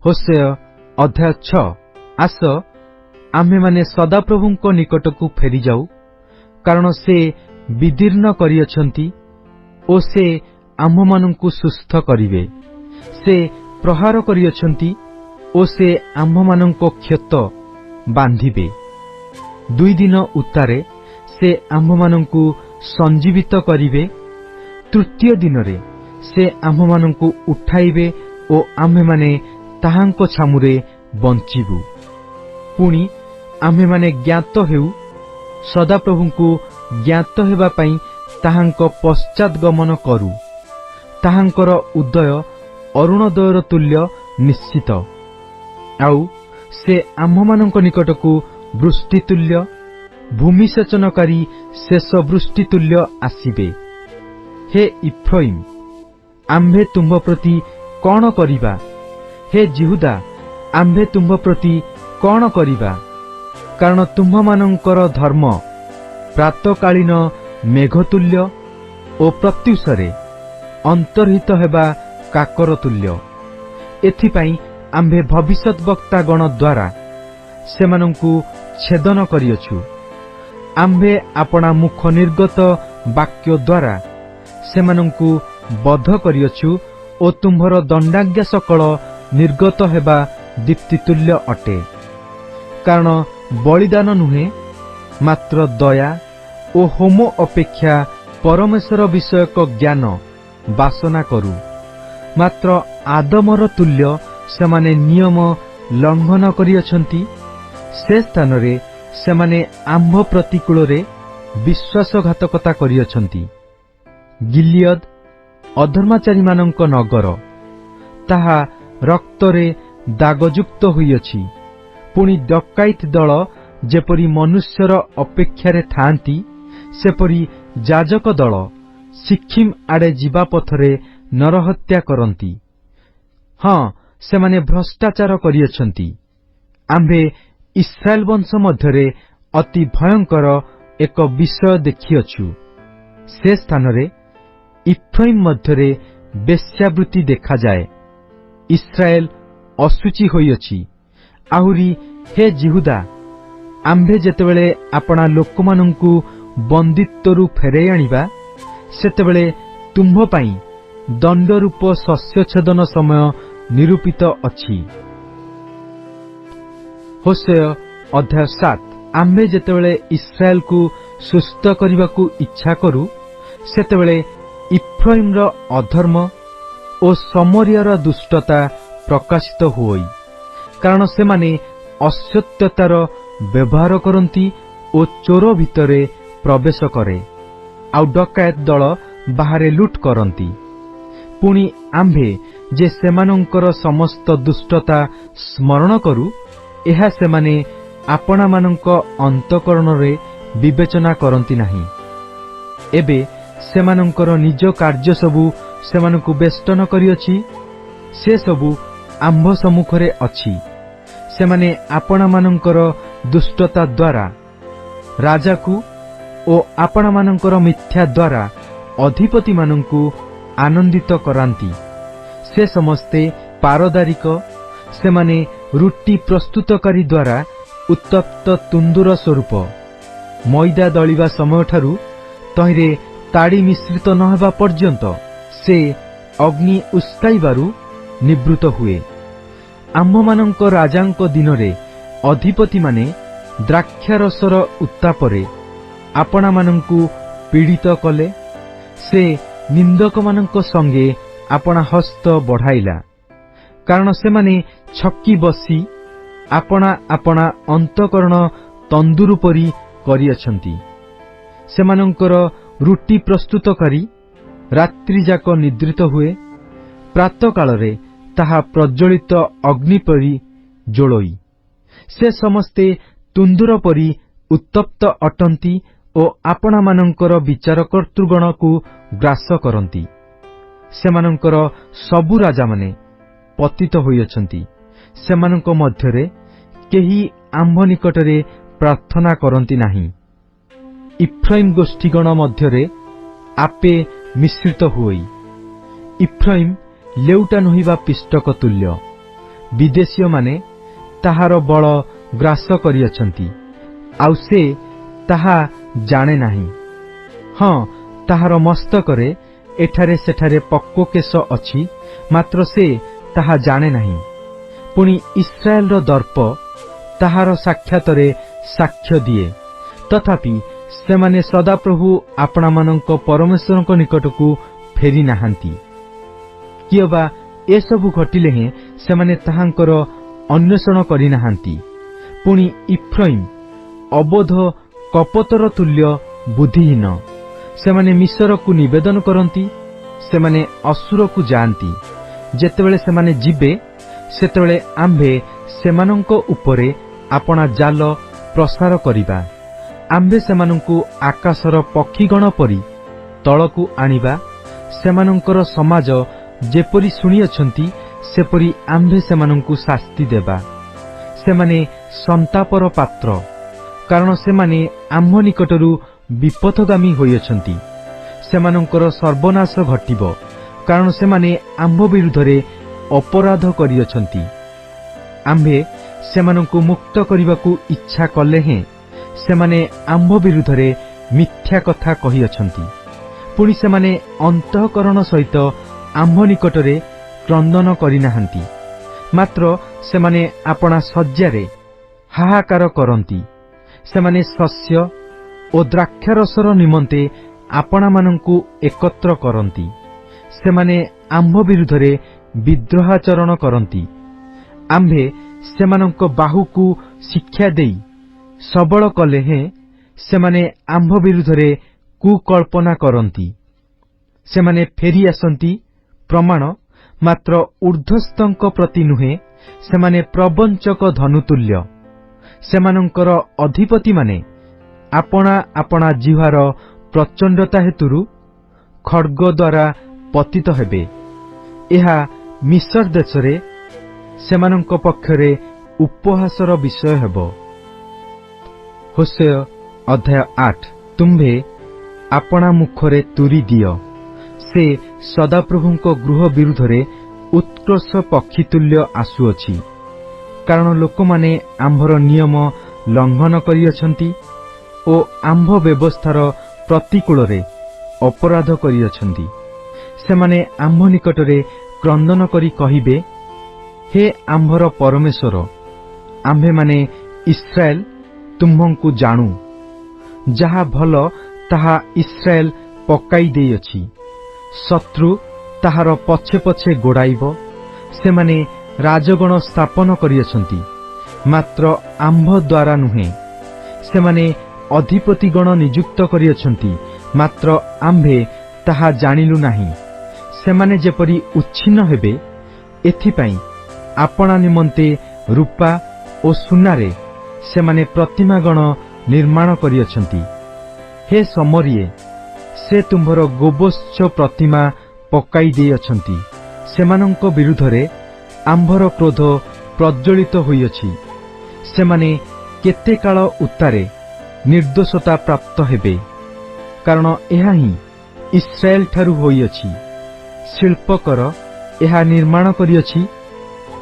होशेय अध्याय 6। आस आम्भे माने सदाप्रभुंको निकटकू फेरी जाऊ, कारण से विदीर्ण करियछंती ओ से आम्भमानंकु सुस्थ करिवे। से प्रहार करियछंती ओ से आम्भमानंको क्षत बांधिबे। 2 दिन उतारे से आम्भमानंकु संजीवित करिवे। तृतीय दिनरे से आम्भमानंकु उठाइबे ओ आम्भेमाने ताहांको छामुरे बंचिबु। पुणी आम्भेमाने ज्ञात हेउ, सदाप्रभुंकु ज्ञात हेबा पई ताहांको पश्चात गमन करू। ताहांकर उदय अरुणोदयर तुल्य निश्चित। आउ से आम्भमानंको निकटकू वृष्टितुल्य, भूमिसेचनकारी शेष वृष्टितुल्य आसिबे। हे इफ्राइम, आम्भे तुम्भ प्रति कौन करिबा? हे जिहुदा, आम्भे तुम्भ प्रति कौन करिबा? कारण तुम्भमानंकर धर्म प्रातकालीन मेघतुल्य ओ प्रत्युषरे अंतर्हित हेबा काकर तुल्य। एथिपाई आम्भे भविष्यत वक्तागण द्वारा सेमानंकु छेदन करियछु। आम्भे आपणा मुख निर्गत वाक्य द्वारा सेमानंकु बध करियछु ओ तुम्भर दंडाज्ञा सकल निर्गत हेबा दीप्तितुल्य अटे। कारण बलिदान नुहे, मात्र दया ओ होम अपेक्षा परमेश्वर विषयक ज्ञान बासना करू। मात्र आदमर तुल्य सेमाने नियम लंघन करियछंती। से स्थान रे सेमाने आम्भ प्रतिकूल रे विश्वासघातकता करियछंती। गिलियद अधर्माचारी मानंक नगर, ताहा रक्तरे दागयुक्त होइअछि। पुणी डकाइत दल जेपरी मनुष्यर अपेक्षारे थांती, सेपरी जाजक दल सिक्किम आड़े जीवा पथरे नरहत्या करती। हाँ, सेमाने भ्रष्टाचार करियछंती। आम्भे इस्राएल वंश मध्यरे अति भयंकर एक विषय देखिअछु। से स्थान रे इफ्राइम मध्यरे वेश्यावृत्ति देखा जाए। इस्राएल अशुचि होइअछि। आहुरी हे जिहुदा, आम्भे जेतेबेले आपणा लोकमानंकु बंदित्वरु फेराई आनिबा, सेतेबेले तुम्भ पाई दंडरूप शस्यछेदन समय निरूपित अछि। होशेय अध्याय 7। आम्भे जेतेबेले इस्राएल को सुस्थ करिबाकू इच्छा करू, सेतेबेले इफ्राइम रो अधर्म ओ समरियार दुष्टता प्रकाशित होई। कारण सेमाने असत्यतार व्यवहार करती ओ चोर भितरे प्रवेश करे, आउ डकायत दल बाहरे लुट करती। पुणी आम्भे जे सेमानंकर समस्त दुष्टता स्मरण करू, एहा सेमाने आपणा मानंक अंतकरण रे विवेचना करती नाही। एबे सेमानंकर निज कार्य सबु सेमानंकु बेष्टन करिअछि। से सबु आम्भ सम्मुखरे अछि। सेमाने आपणा मानंकर दुष्टता द्वारा राजाकू ओ आपणा मानंकर मिथ्या द्वारा अधिपति मानंकु आनंदित करांती। से समस्ते पारदारिक। सेमाने रुटी प्रस्तुतकारी द्वारा उत्तप्त तुंदुर स्वरूप मैदा दलिबा समय ठारू तहिरे ताड़ी मिश्रित नहेबा पर्यंत से अग्नि उस्काइबारु निवृत्त हुए। आम्भमानंक राजांक दिनरे अधिपति माने द्राक्षारसर उत्तापरे आपणा मानंकु पीड़ित कले। से निंदक मानंक संगे आपणा हस्त बढ़ाइला। कारण सेमाने छक्की बसी आपणा आपणा अंतकरण तंदुरु परी करियछंती। सेमानंकर रुटी प्रस्तुतकारी रात्रि जाक निद्रित हुए, प्रात कालरे ताहा प्रज्वलित अग्नि परी जोलोई। से समस्ते तुंदुर परी उत्तप्त अटंती ओ आपणा मानंकर विचारकर्तृगण को ग्रास करती। सेमानंकर सबु राजा माने पतित होइअछंती। सेमानंक मध्यरे केही आम्भ निकटरे प्रार्थना करती नाही। इफ्राइम गोष्ठीगण मध्यरे आपे मिश्रित हुई। इफ्राइम लेउटा नहिबा पिष्टक तुल्य, विदेशीयमाने ताहार बल ग्रास करिअछंती आउ से ताहा जाने नाही। हाँ, ताहार मस्तकरे एठारे सेठारे पक्को केश अछि, मात्र से ताहा जाने नाही। पुणी इस्राएल दर्प ताहार साक्षातरे साक्ष्य दिए, तथापि सेमाने सदाप्रभु आपणा मानक परमेश्वरଙ୍କ निकटକୁ फेरी नाहांती। कियबा एसबु घटिले हें सेमाने ताहांकर अन्वेषण करि नाहांती। पुणी इफ्राइम अबोध कपतर तुल्य बुद्धिहीन, सेमाने मिसरକୁ निवेदन करती, सेमाने असुरକୁ जाती। जेतेबेले सेमाने जिबे सेतेबेले आम्भे सेमानंको उपरे आपणा जाल प्रसार करिबा। आम्भे सेमानंकु आकाशर पक्षीगण परि तळकु आनिबा। सेमानंकर समाज जेपरि शुणिअछंती सेपरि आम्भे सेमानंकु शास्ति देबा। सेमाने संतापर पात्र, कारण सेमाने आम्भ निकटरू विपथगामी होइअछंती। सेमानंकर सर्वनाश घटिबो, कारण सेमाने आम्भ विरुद्धरे अपराध करिअछंती। आम्भे सेमानंकु मुक्त करिबाकू इच्छा कले हें सेमाने आम्भ विरुद्धरे मिथ्या कथा कहिअछंती। पुणी सेमाने अंतःकरण सहित आम्भ निकटरे क्रंदन करिनाहांती, मात्र सेमाने आपणा सज्जारे हाहाकार करती। सेमाने शस्य ओ द्राक्षारसर निमंते आपणा मानंकु एकत्र करती। सेमाने आम्भ विरुद्धरे विद्रोहाचरण करती। आम्भे सेमानंक बाहुकु शिक्षा देई सबल कले हें सेमाने आम्भ विरुद्धरे कुकल्पना करती। सेमाने फेरी आसंती प्रमाण, मात्र ऊर्ध्वस्तंक प्रति नुहे, सेमाने प्रबंचक धनुतुल्य। सेमानंकर अधिपति माने आपणा आपणा जिह्वार प्रचंडता हेतुरु खड्ग द्वारा पतित हेबे। एहा मिस्र देशरे सेमानंक पक्षरे उपहासर विषय हेबो। होशेय अध्याय 8। तुम्भे आपणा मुखरे तुरी दियो, से सदाप्रभुंको गृह विरुद्धरे उत्कर्ष पक्षीतुल्य आसुअछि। कारण लोकमाने आम्भर नियम लंघन करिअछंती ओ आम्भ व्यवस्थार प्रतिकूलरे अपराध करिअछंती। सेमाने आम्भ निकटरे क्रंदन करी कहिबे, हे आम्भर परमेश्वर, आम्भे माने इस्राएल तुम्हंकु जाणु। जहा भल ताहा इस्राएल पकाई देइअछि, शत्रु ताहार पछे पछे गोड़ाइब। सेमाने राजगण स्थापन करिअछंती, मात्र आम्भ द्वारा नुहे। सेमाने अधिपतिगण नियुक्त करिअछंती, मात्र आम्भे ताहा जानिलु नाही। सेमाने जेपरि उच्छिन्न हेबे, एथिपाई आपणा निमंते रूपा ओ सुनारे सेमाने प्रतिमागण निर्माण करिअछंती। हे समरिये, से तुम्भर गोबोच्छ प्रतिमा पकाई देइअछंती। सेमानंक विरुद्धरे आम्भर क्रोध प्रज्वलित होइअछि। सेमाने केते काल उतारे निर्दोषता प्राप्त हेबे, कारण एहा ही इस्राएल ठारू होइअछि। शिल्पकर एहा निर्माण करिअछि,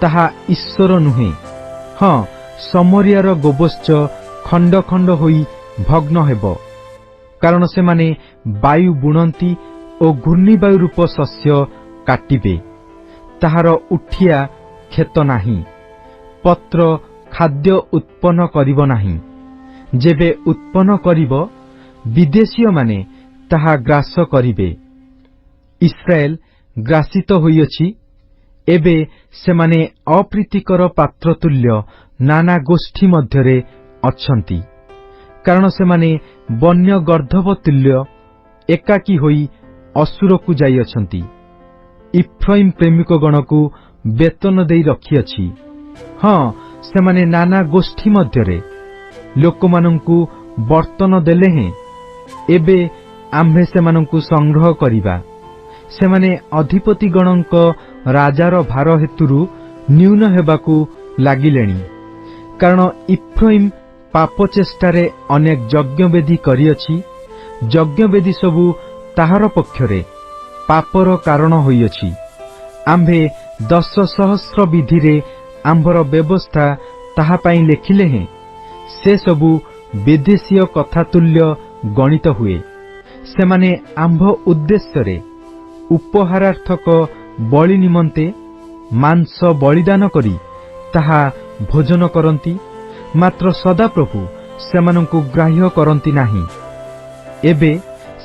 ताहा ईश्वर नुहे। हाँ, समरियार गोबोच्छ खंड खंड होई भग्न हेबो, कारण सेमाने वायु बुणंती ओ घूर्णिवायु रूप शस्य काटिबे। ताहार उठिया खेत नाही, पत्र खाद्य उत्पन्न करिब नाही। जेबे उत्पन्न करिब, विदेशीय माने ताहा ग्रास करिबे। इस्राएल ग्रासित होइअछि। एबे सेमाने अप्रीतिकर पात्रतुल्य नाना गोष्ठी मध्यरे अछंती, कारण सेमाने वन्य गर्धव तुल्य एकाकी होई असुरकु जाइअछंती। इफ्राइम प्रेमिक गणकु वेतन देई रखिअछि। हाँ, सेमाने नाना गोष्ठी मध्यरे लोकमानंकु बर्तन देले हें। एबे आम्भे सेमानंकु संग्रह करिबा। सेमाने अधिपतिगणंक राजार भार हेतुरु न्यून हेबाकु लागिलेणी, कारण इफ्राइम पाप चेष्टारे अनेक यज्ञवेदी करिअछि। यज्ञवेदी सबु ताहार पक्षरे पापर कारण होइअछि। आम्भे 10,000 विधिरे ଆମ୍ଭର ବ୍ୟବସ୍ଥା ତାହା ପାଇଁ ଲେଖିଲେ ହେଁ ସେ ସବୁ ବିଦେଶୀୟ କଥା ତୁଲ୍ୟ ଗଣିତ ହୁଏ। ସେମାନେ ଆମ୍ଭ ଉଦ୍ଦେଶ୍ୟରେ ଉପହାରାର୍ଥକ ବଳି ନିମନ୍ତେ ମାଂସ ବଳିଦାନ କରି ତାହା ଭୋଜନ କରନ୍ତି, ମାତ୍ର ସଦାପ୍ରଭୁ ସେମାନଙ୍କୁ ଗ୍ରାହ୍ୟ କରନ୍ତି ନାହିଁ। ଏବେ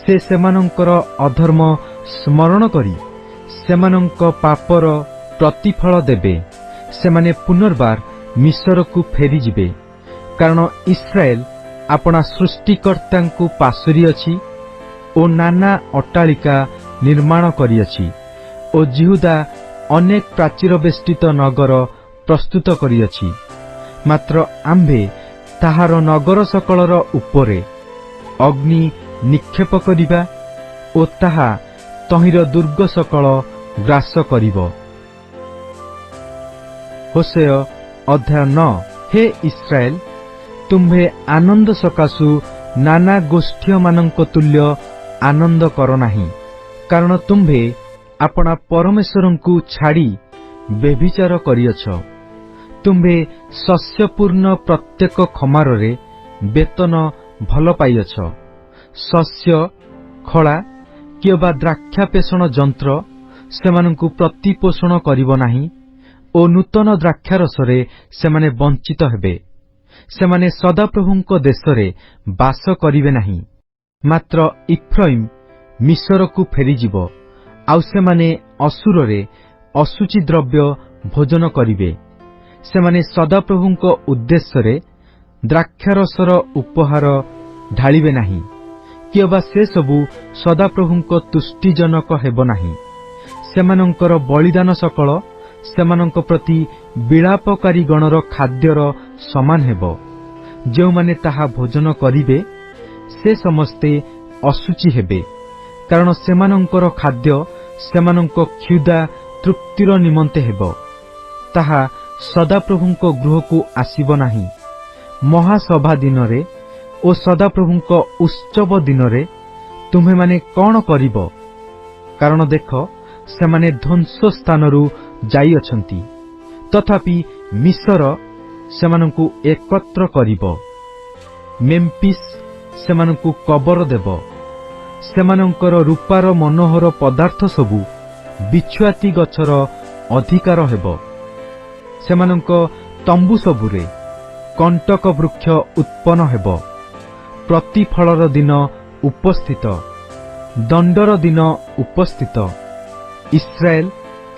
ସେ ସେମାନଙ୍କର ଅଧର୍ମ ସ୍ମରଣ କରି ସେମାନଙ୍କ ପାପର ପ୍ରତିଫଳ ଦେବେ। ସେମାନେ ପୁନର୍ବାର ମିଶରକୁ ଫେରିଯିବେ, କାରଣ ଇସ୍ରାଏଲ ଆପଣା ସୃଷ୍ଟିକର୍ତ୍ତାଙ୍କୁ ପାଶୋରିଅଛି ଓ ନାନା ଅଟ୍ଟାଳିକା ନିର୍ମାଣ କରିଅଛି ଓ ଜିହୁଦା ଅନେକ ପ୍ରାଚୀର ବେଷ୍ଟିତ ନଗର ପ୍ରସ୍ତୁତ କରିଅଛି। ମାତ୍ର ଆମ୍ଭେ ତାହାର ନଗର ସକଳର ଉପରେ ଅଗ୍ନି ନିକ୍ଷେପ କରିବା ଓ ତାହା ତହିଁର ଦୁର୍ଗ ସକଳ ଗ୍ରାସ କରିବ। ହୋସେୟ ଅଧ୍ୟାୟ 9। ହେ ଇସ୍ରାଏଲ, ତୁମ୍ଭେ ଆନନ୍ଦ ସକାଶୁ ନାନା ଗୋଷ୍ଠୀମାନଙ୍କ ତୁଲ୍ୟ ଆନନ୍ଦ କର ନାହିଁ, କାରଣ ତୁମ୍ଭେ ଆପଣା ପରମେଶ୍ୱରଙ୍କୁ ଛାଡ଼ି ବ୍ୟଭିଚାର କରିଅଛ। ତୁମ୍ଭେ ଶସ୍ୟପୂର୍ଣ୍ଣ ପ୍ରତ୍ୟେକ ଖମାରରେ ବେତନ ଭଲ ପାଇଅଛ। ଶସ୍ୟ ଖଳା କିମ୍ବା ଦ୍ରାକ୍ଷା ପେଷଣ ଯନ୍ତ୍ର ସେମାନଙ୍କୁ ପ୍ରତିପୋଷଣ କରିବ ନାହିଁ ଓ ନୂତନ ଦ୍ରାକ୍ଷାରସରେ ସେମାନେ ବଞ୍ଚିତ ହେବେ। ସେମାନେ ସଦାପ୍ରଭୁଙ୍କ ଦେଶରେ ବାସ କରିବେ ନାହିଁ। ମାତ୍ର ଇଫ୍ରାଇମ୍ ମିଶରକୁ ଫେରିଯିବ, ଆଉ ସେମାନେ ଅସୁରରେ ଅଶୁଚି ଦ୍ରବ୍ୟ ଭୋଜନ କରିବେ। ସେମାନେ ସଦାପ୍ରଭୁଙ୍କ ଉଦ୍ଦେଶ୍ୟରେ ଦ୍ରାକ୍ଷାରସର ଉପହାର ଢାଳିବେ ନାହିଁ, କିମ୍ବା ସେ ସବୁ ସଦାପ୍ରଭୁଙ୍କ ତୁଷ୍ଟିଜନକ ହେବ ନାହିଁ। ସେମାନଙ୍କର ବଳିଦାନ ସକଳ ସେମାନଙ୍କ ପ୍ରତି ବିଳାପକାରୀ ଗଣର ଖାଦ୍ୟର ସମାନ ହେବ। ଯେଉଁମାନେ ତାହା ଭୋଜନ କରିବେ ସେ ସମସ୍ତେ ଅଶୁଚି ହେବେ, କାରଣ ସେମାନଙ୍କର ଖାଦ୍ୟ ସେମାନଙ୍କ କ୍ଷୁଧା ତୃପ୍ତିର ନିମନ୍ତେ ହେବ। ତାହା ସଦାପ୍ରଭୁଙ୍କ ଗୃହକୁ ଆସିବ ନାହିଁ। ମହାସଭା ଦିନରେ ଓ ସଦାପ୍ରଭୁଙ୍କ ଉତ୍ସବ ଦିନରେ ତୁମ୍ଭେମାନେ କଣ କରିବ? କାରଣ ଦେଖ, ସେମାନେ ଧ୍ୱଂସ ସ୍ଥାନରୁ ଯାଇଅଛନ୍ତି, ତଥାପି ମିଶର ସେମାନଙ୍କୁ ଏକତ୍ର କରିବ। ମେମ୍ଫିସ୍ ସେମାନଙ୍କୁ କବର ଦେବ। ସେମାନଙ୍କର ରୂପାର ମନୋହର ପଦାର୍ଥ ସବୁ ବିଛୁଆତି ଗଛର ଅଧିକାର ହେବ। ସେମାନଙ୍କ ତମ୍ବୁ ସବୁରେ କଣ୍ଟକ ବୃକ୍ଷ ଉତ୍ପନ୍ନ ହେବ। ପ୍ରତିଫଳର ଦିନ ଉପସ୍ଥିତ, ଦଣ୍ଡର ଦିନ ଉପସ୍ଥିତ। ଇସ୍ରାଏଲ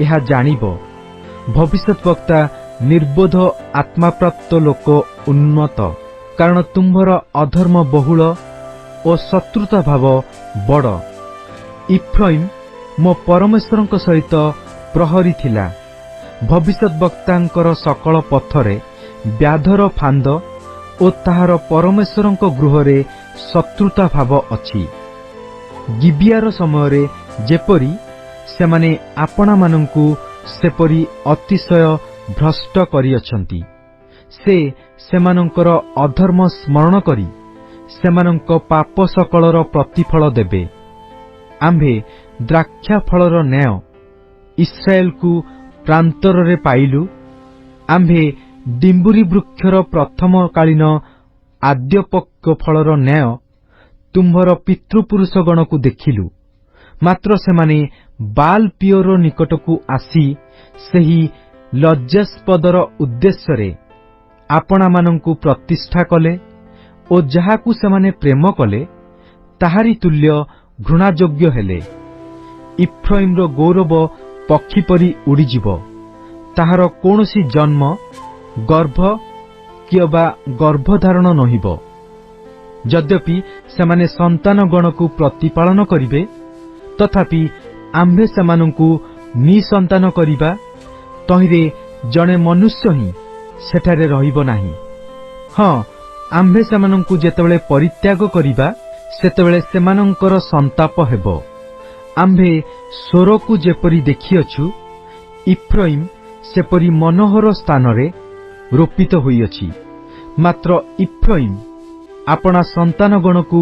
ଏହା ଜାଣିବ। ଭବିଷ୍ୟତ ବକ୍ତା ନିର୍ବୋଧ ଆତ୍ମାପ୍ରାପ୍ତ ଲୋକ ଉନ୍ନତ, କାରଣ ତୁମ୍ଭର ଅଧର୍ମ ବହୁଳ ଓ ଶତ୍ରୁତା ଭାବ ବଡ଼। ଇଫ୍ରାଇମ୍ ମୋ ପରମେଶ୍ୱରଙ୍କ ସହିତ ପ୍ରହରୀ ଥିଲା। ଭବିଷ୍ୟତ ବକ୍ତାଙ୍କର ସକଳ ପଥରେ ବ୍ୟାଧର ଫାନ୍ଦ ଓ ତାହାର ପରମେଶ୍ୱରଙ୍କ ଗୃହରେ ଶତ୍ରୁତା ଭାବ ଅଛି। ଗିବିଆର ସମୟରେ ଯେପରି ସେମାନେ ଆପଣାମାନଙ୍କୁ ସେପରି ଅତିଶୟ ଭ୍ରଷ୍ଟ କରିଅଛନ୍ତି। ସେ ସେମାନଙ୍କର ଅଧର୍ମ ସ୍ମରଣ କରି ସେମାନଙ୍କ ପାପ ସକଳର ପ୍ରତିଫଳ ଦେବେ। ଆମ୍ଭେ ଦ୍ରାକ୍ଷା ଫଳର ନ୍ୟାୟ ଇସ୍ରାଏଲକୁ ପ୍ରାନ୍ତରରେ ପାଇଲୁ। ଆମ୍ଭେ ଡିମ୍ବୁରି ବୃକ୍ଷର ପ୍ରଥମକାଳୀନ ଆଦ୍ୟପକ୍ଷ ଫଳର ନ୍ୟାୟ ତୁମ୍ଭର ପିତୃପୁରୁଷଗଣକୁ ଦେଖିଲୁ। ମାତ୍ର ସେମାନେ ବାଲ୍ ପିଓର ନିକଟକୁ ଆସି ସେହି ଲଜ୍ଜାସ୍ପଦର ଉଦ୍ଦେଶ୍ୟରେ ଆପଣାମାନଙ୍କୁ ପ୍ରତିଷ୍ଠା କଲେ ଓ ଯାହାକୁ ସେମାନେ ପ୍ରେମ କଲେ ତାହାରି ତୁଲ୍ୟ ଘୃଣାଯୋଗ୍ୟ ହେଲେ। ଇଫ୍ରାଇମ୍ର ଗୌରବ ପକ୍ଷୀ ପରି ଉଡ଼ିଯିବ। ତାହାର କୌଣସି ଜନ୍ମ, ଗର୍ଭ କିମ୍ବା ଗର୍ଭଧାରଣ ନହିବ। ଯଦ୍ୟପି ସେମାନେ ସନ୍ତାନଗଣକୁ ପ୍ରତିପାଳନ କରିବେ, ତଥାପି ଆମ୍ଭେ ସେମାନଙ୍କୁ ନିଃସନ୍ତାନ କରିବା। ତହିଁରେ ଜଣେ ମନୁଷ୍ୟ ହିଁ ସେଠାରେ ରହିବ ନାହିଁ। ହଁ, ଆମ୍ଭେ ସେମାନଙ୍କୁ ଯେତେବେଳେ ପରିତ୍ୟାଗ କରିବା, ସେତେବେଳେ ସେମାନଙ୍କର ସନ୍ତାପ ହେବ। ଆମ୍ଭେ ସ୍ୱରକୁ ଯେପରି ଦେଖିଅଛୁ, ଇଫ୍ରାଇମ୍ ସେପରି ମନୋହର ସ୍ଥାନରେ ରୋପିତ ହୋଇଅଛି। ମାତ୍ର ଇଫ୍ରାଇମ୍ ଆପଣା ସନ୍ତାନଗଣକୁ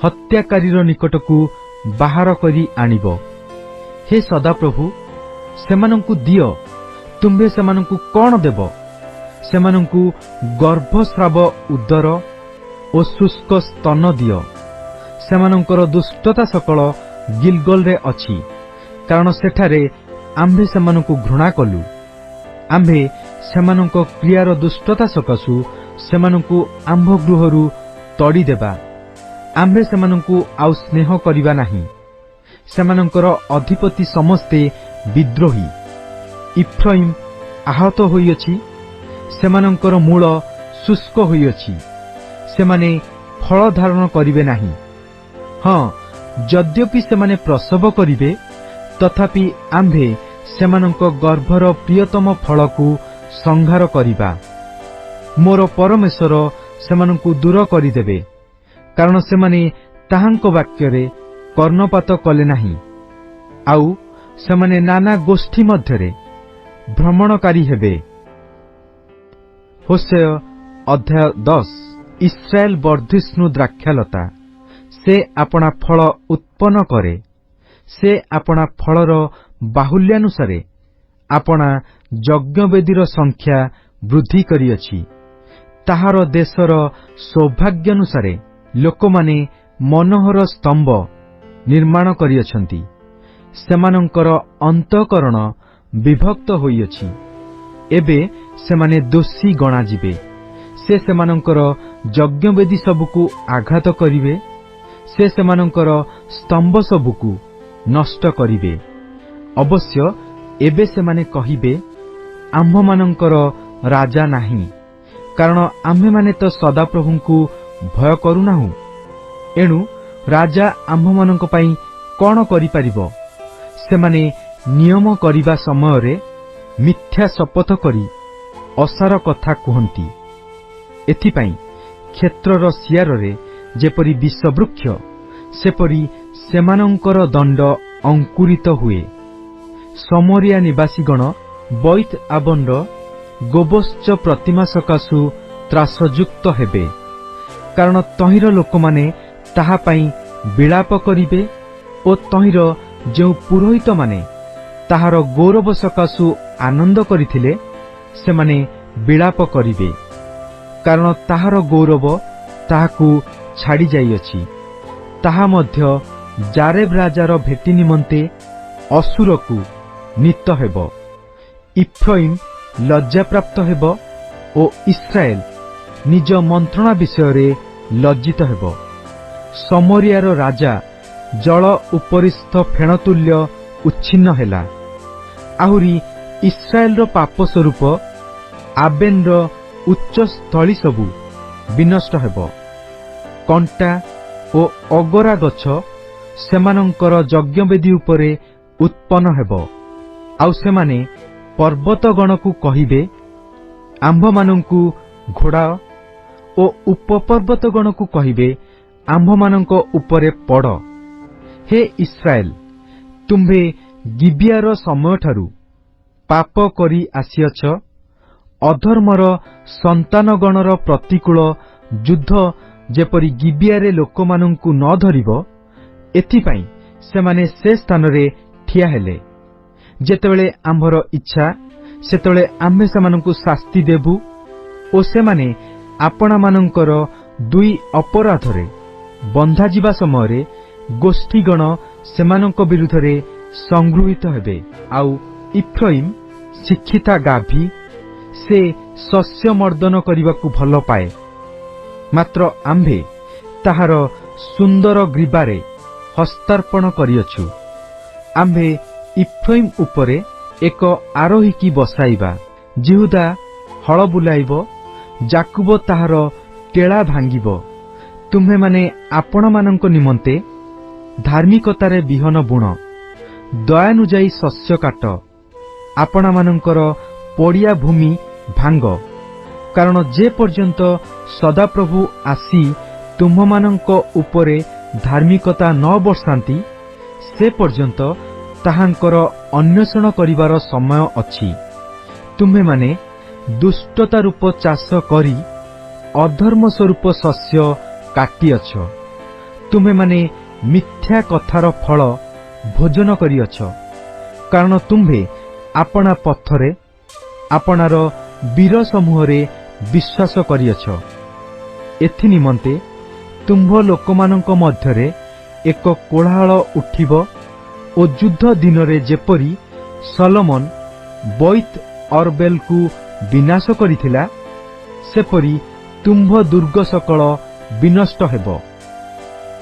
ହତ୍ୟାକାରୀର ନିକଟକୁ ବାହାର କରି ଆଣିବ। ହେ ସଦାପ୍ରଭୁ, ସେମାନଙ୍କୁ ଦିଅ। ତୁମ୍ଭେ ସେମାନଙ୍କୁ କଣ ଦେବ? ସେମାନଙ୍କୁ ଗର୍ଭସ୍ରାବ ଉଦର ଓ ଶୁଷ୍କ ସ୍ତନ ଦିଅ। ସେମାନଙ୍କର ଦୁଷ୍ଟତା ସକଳ ଗିଲଗଲରେ ଅଛି, କାରଣ ସେଠାରେ ଆମ୍ଭେ ସେମାନଙ୍କୁ ଘୃଣା କଲୁ। ଆମ୍ଭେ ସେମାନଙ୍କ କ୍ରିୟାର ଦୁଷ୍ଟତା ସକାଶୁ ସେମାନଙ୍କୁ ଆମ୍ଭ ଗୃହରୁ ତଡ଼ିଦେବା। ଆମ୍ଭେ ସେମାନଙ୍କୁ ଆଉ ସ୍ନେହ କରିବା ନାହିଁ। ସେମାନଙ୍କର ଅଧିପତି ସମସ୍ତେ ବିଦ୍ରୋହୀ। ଇଫ୍ରାଇମ୍ ଆହତ ହୋଇଅଛି, ସେମାନଙ୍କର ମୂଳ ଶୁଷ୍କ ହୋଇଅଛି, ସେମାନେ ଫଳ ଧାରଣ କରିବେ ନାହିଁ। ହଁ, ଯଦ୍ୟପି ସେମାନେ ପ୍ରସବ କରିବେ, ତଥାପି ଆମ୍ଭେ ସେମାନଙ୍କ ଗର୍ଭର ପ୍ରିୟତମ ଫଳକୁ ସଂହାର କରିବା। ମୋର ପରମେଶ୍ୱର ସେମାନଙ୍କୁ ଦୂର କରିଦେବେ, କାରଣ ସେମାନେ ତାହାଙ୍କ ବାକ୍ୟରେ କର୍ଣ୍ଣପାତ କଲେ ନାହିଁ। ଆଉ ସେମାନେ ନାନା ଗୋଷ୍ଠୀ ମଧ୍ୟରେ ଭ୍ରମଣକାରୀ ହେବେ। ହୋସେୟ ଅଧ୍ୟାୟ 10। ଇସ୍ରାଏଲ ବର୍ଦ୍ଧିଷ୍ଣୁ ଦ୍ରାକ୍ଷାଲତା, ସେ ଆପଣା ଫଳ ଉତ୍ପନ୍ନ କରେ। ସେ ଆପଣା ଫଳର ବାହୁଲ୍ୟାନୁସାରେ ଆପଣା ଯଜ୍ଞବେଦୀର ସଂଖ୍ୟା ବୃଦ୍ଧି କରିଅଛି। ତାହାର ଦେଶର ସୌଭାଗ୍ୟାନୁସାରେ ଲୋକମାନେ ମନୋହର ସ୍ତମ୍ଭ ନିର୍ମାଣ କରିଅଛନ୍ତି। ସେମାନଙ୍କର ଅନ୍ତଃକରଣ ବିଭକ୍ତ ହୋଇଅଛି। ଏବେ ସେମାନେ ଦୋଷୀ ଗଣାଯିବେ। ସେ ସେମାନଙ୍କର ଯଜ୍ଞବେଦୀ ସବୁକୁ ଆଘାତ କରିବେ। ସେ ସେମାନଙ୍କର ସ୍ତମ୍ଭ ସବୁକୁ ନଷ୍ଟ କରିବେ। ଅବଶ୍ୟ ଏବେ ସେମାନେ କହିବେ, ଆମ୍ଭମାନଙ୍କର ରାଜା ନାହିଁ, କାରଣ ଆମ୍ଭେମାନେ ତ ସଦାପ୍ରଭୁଙ୍କୁ ଭୟ କରୁନାହୁଁ। ଏଣୁ ରାଜା ଆମ୍ଭମାନଙ୍କ ପାଇଁ କଣ କରିପାରିବ? ସେମାନେ ନିୟମ କରିବା ସମୟରେ ମିଥ୍ୟା ଶପଥ କରି ଅସାର କଥା କୁହନ୍ତି। ଏଥିପାଇଁ କ୍ଷେତ୍ରର ସିଆରରେ ଯେପରି ବିଷବୃକ୍ଷ, ସେପରି ସେମାନଙ୍କର ଦଣ୍ଡ ଅଙ୍କୁରିତ ହୁଏ। ସମରିଆ ନିବାସୀଗଣ ବୈତ୍ ଆବନର ଗୋବଶ୍ଚ ପ୍ରତିମା ସକାଶୁ ତ୍ରାସଯୁକ୍ତ ହେବେ, କାରଣ ତହିଁର ଲୋକମାନେ ତାହା ପାଇଁ ବିଳାପ କରିବେ ଓ ତହିଁର ଯେଉଁ ପୁରୋହିତମାନେ ତାହାର ଗୌରବ ସକାଶୁ ଆନନ୍ଦ କରିଥିଲେ, ସେମାନେ ବିଳାପ କରିବେ, କାରଣ ତାହାର ଗୌରବ ତାହାକୁ ଛାଡ଼ି ଯାଇଅଛି। ତାହା ମଧ୍ୟ ଜାରେବ ରାଜାର ଭେଟି ନିମନ୍ତେ ଅସୁରକୁ ନୀତ ହେବ। ଇଫ୍ରାଇମ୍ ଲଜ୍ଜାପ୍ରାପ୍ତ ହେବ ଓ ଇସ୍ରାଏଲ ନିଜ ମନ୍ତ୍ରଣା ବିଷୟରେ ଲଜ୍ଜିତ ହେବ। ସମରିଆର ରାଜା ଜଳ ଉପରିସ୍ଥ ଫେଣତୁଲ୍ୟ ଉଚ୍ଛିନ୍ନ ହେଲା। ଆହୁରି ଇସ୍ରାଏଲର ପାପ ସ୍ୱରୂପ ଆବେନର ଉଚ୍ଚସ୍ଥଳୀ ସବୁ ବିନଷ୍ଟ ହେବ। କଣ୍ଟା ଓ ଅଗରା ଗଛ ସେମାନଙ୍କର ଯଜ୍ଞବେଦୀ ଉପରେ ଉତ୍ପନ୍ନ ହେବ। ଆଉ ସେମାନେ ପର୍ବତଗଣକୁ କହିବେ, ଆମ୍ଭମାନଙ୍କୁ ଘୋଡ଼ାଅ, ଓ ଉପପର୍ବତଗଣକୁ କହିବେ, ଆମ୍ଭମାନଙ୍କ ଉପରେ ପଡ଼। ହେ ଇସ୍ରାଏଲ, ତୁମ୍ଭେ ଗିବିଆର ସମୟଠାରୁ ପାପ କରି ଆସିଅଛ। ଅଧର୍ମର ସନ୍ତାନଗଣର ପ୍ରତିକୂଳ ଯୁଦ୍ଧ ଯେପରି ଗିବିଆରେ ଲୋକମାନଙ୍କୁ ନ ଧରିବ, ଏଥିପାଇଁ ସେମାନେ ସେ ସ୍ଥାନରେ ଠିଆ ହେଲେ। ଯେତେବେଳେ ଆମ୍ଭର ଇଚ୍ଛା, ସେତେବେଳେ ଆମ୍ଭେ ସେମାନଙ୍କୁ ଶାସ୍ତି ଦେବୁ ଓ ସେମାନେ ଆପଣାମାନଙ୍କର ଦୁଇ ଅପରାଧରେ ବନ୍ଧାଯିବା ସମୟରେ ଗୋଷ୍ଠୀଗଣ ସେମାନଙ୍କ ବିରୁଦ୍ଧରେ ସଂଗୃହୀତ ହେବେ। ଆଉ ଇଫ୍ରାଇମ୍ ଶିକ୍ଷିତା ଗାଭୀ, ସେ ଶସ୍ୟ ମର୍ଦ୍ଦନ କରିବାକୁ ଭଲ ପାଏ। ମାତ୍ର ଆମ୍ଭେ ତାହାର ସୁନ୍ଦର ଗ୍ରୀବାରେ ହସ୍ତାର୍ପଣ କରିଅଛୁ। ଆମ୍ଭେ ଇଫ୍ରାଇମ୍ ଉପରେ ଏକ ଆରୋହୀକି ବସାଇବା। ଜିହୁଦା ହଳ ବୁଲାଇବ, ଯାକୁବ ତାହାର ଟେଳା ଭାଙ୍ଗିବ। ତୁମ୍ଭେମାନେ ଆପଣମାନଙ୍କ ନିମନ୍ତେ ଧାର୍ମିକତାରେ ବିହନ ବୁଣ, ଦୟାନୁଯାୟୀ ଶସ୍ୟ କାଟ, ଆପଣମାନଙ୍କର ପଡ଼ିଆ ଭୂମି ଭାଙ୍ଗ। କାରଣ ଯେ ପର୍ଯ୍ୟନ୍ତ ସଦାପ୍ରଭୁ ଆସି ତୁମ୍ଭମାନଙ୍କ ଉପରେ ଧାର୍ମିକତା ନ ବର୍ଷାନ୍ତି, ସେ ପର୍ଯ୍ୟନ୍ତ ତାହାଙ୍କର ଅନ୍ୱେଷଣ କରିବାର ସମୟ ଅଛି। ତୁମ୍ଭେମାନେ ଦୁଷ୍ଟତା ରୂପ ଚାଷ କରି ଅଧର୍ମ ସ୍ୱରୂପ ଶସ୍ୟ କାଟିଅଛ। ତୁମ୍ଭେମାନେ ମିଥ୍ୟା କଥାର ଫଳ ଭୋଜନ କରିଅଛ, କାରଣ ତୁମ୍ଭେ ଆପଣା ପଥରେ ଆପଣାର ବୀର ସମୂହରେ ବିଶ୍ୱାସ କରିଅଛ। ଏଥି ନିମନ୍ତେ ତୁମ୍ଭ ଲୋକମାନଙ୍କ ମଧ୍ୟରେ ଏକ କୋଳାହଳ ଉଠିବ ଓ ଯୁଦ୍ଧ ଦିନରେ ଯେପରି ସଲୋମନ ବୈତ୍ ଅରବେଲକୁ ବିନାଶ କରିଥିଲା, ସେପରି ତୁମ୍ଭ ଦୁର୍ଗ ସକଳ ବିନଷ୍ଟ ହେବ।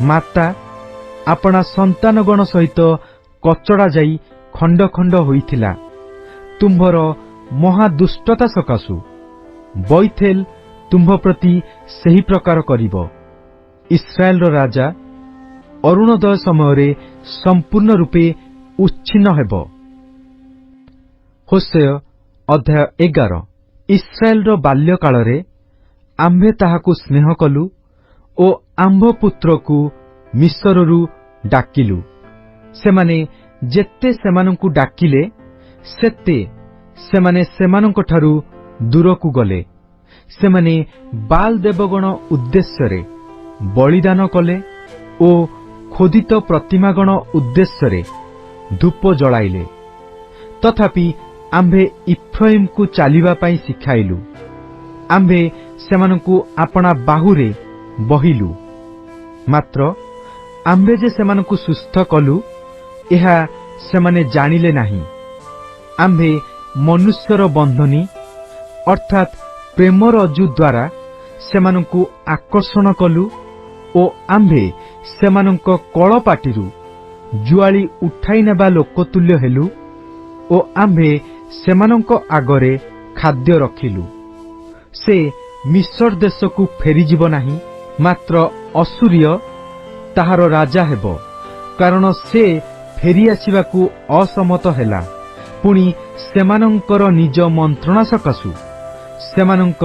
ମାତା ଆପଣା ସନ୍ତାନଗଣ ସହିତ କଚଡ଼ା ଯାଇ ଖଣ୍ଡ ଖଣ୍ଡ ହୋଇଥିଲା ତୁମ୍ଭର ମହାଦୁଷ୍ଟତା ସକାଶୁ। ବୈଥେଲ ତୁମ୍ଭ ପ୍ରତି ସେହି ପ୍ରକାର କରିବ। ଇସ୍ରାଏଲର ରାଜା ଅରୁଣୋଦୟ ସମୟରେ ସମ୍ପୂର୍ଣ୍ଣ ରୂପେ ଉଚ୍ଛିନ୍ନ ହେବ। ହୋଶେୟ ଅଧ୍ୟାୟ 11। ଇସ୍ରାଏଲର ବାଲ୍ୟକାଳରେ ଆମ୍ଭେ ତାହାକୁ ସ୍ନେହ କଲୁ ଓ ଆମ୍ଭ ପୁତ୍ରକୁ ମିଶରରୁ ଡାକିଲୁ। ସେମାନେ ଯେତେ ସେମାନଙ୍କୁ ଡାକିଲେ, ସେତେ ସେମାନେ ସେମାନଙ୍କଠାରୁ ଦୂରକୁ ଗଲେ। ସେମାନେ ବାଲ୍ ଦେବଗଣ ଉଦ୍ଦେଶ୍ୟରେ ବଳିଦାନ କଲେ ଓ ଖୋଦିତ ପ୍ରତିମାଗଣ ଉଦ୍ଦେଶ୍ୟରେ ଧୂପ ଜଳାଇଲେ। ତଥାପି ଆମ୍ଭେ ଇଫ୍ରାଇମକୁ ଚାଲିବା ପାଇଁ ଶିଖାଇଲୁ। ଆମ୍ଭେ ସେମାନଙ୍କୁ ଆପଣା ବାହୁରେ ବହିଲୁ। ମାତ୍ର ଆମ୍ଭେ ଯେ ସେମାନଙ୍କୁ ସୁସ୍ଥ କଲୁ, ଏହା ସେମାନେ ଜାଣିଲେ ନାହିଁ। ଆମ୍ଭେ ମନୁଷ୍ୟର ବନ୍ଧନୀ ଅର୍ଥାତ୍ ପ୍ରେମ ରଜ୍ଜୁ ଦ୍ୱାରା ସେମାନଙ୍କୁ ଆକର୍ଷଣ କଲୁ ଓ ଆମ୍ଭେ ସେମାନଙ୍କ କଳପାଟିରୁ ଜୁଆଳି ଉଠାଇ ନେବା ଲୋକତୁଲ୍ୟ ହେଲୁ ଓ ଆମ୍ଭେ ସେମାନଙ୍କ ଆଗରେ ଖାଦ୍ୟ ରଖିଲୁ। ସେ ମିଶର ଦେଶକୁ ଫେରିଯିବ ନାହିଁ, ମାତ୍ର ଅସୁରୀୟ ତାହାର ରାଜା ହେବ, କାରଣ ସେ ଫେରିଆସିବାକୁ ଅସମତ ହେଲା। ପୁଣି ସେମାନଙ୍କର ନିଜ ମନ୍ତ୍ରଣା ସକାଶୁ ସେମାନଙ୍କ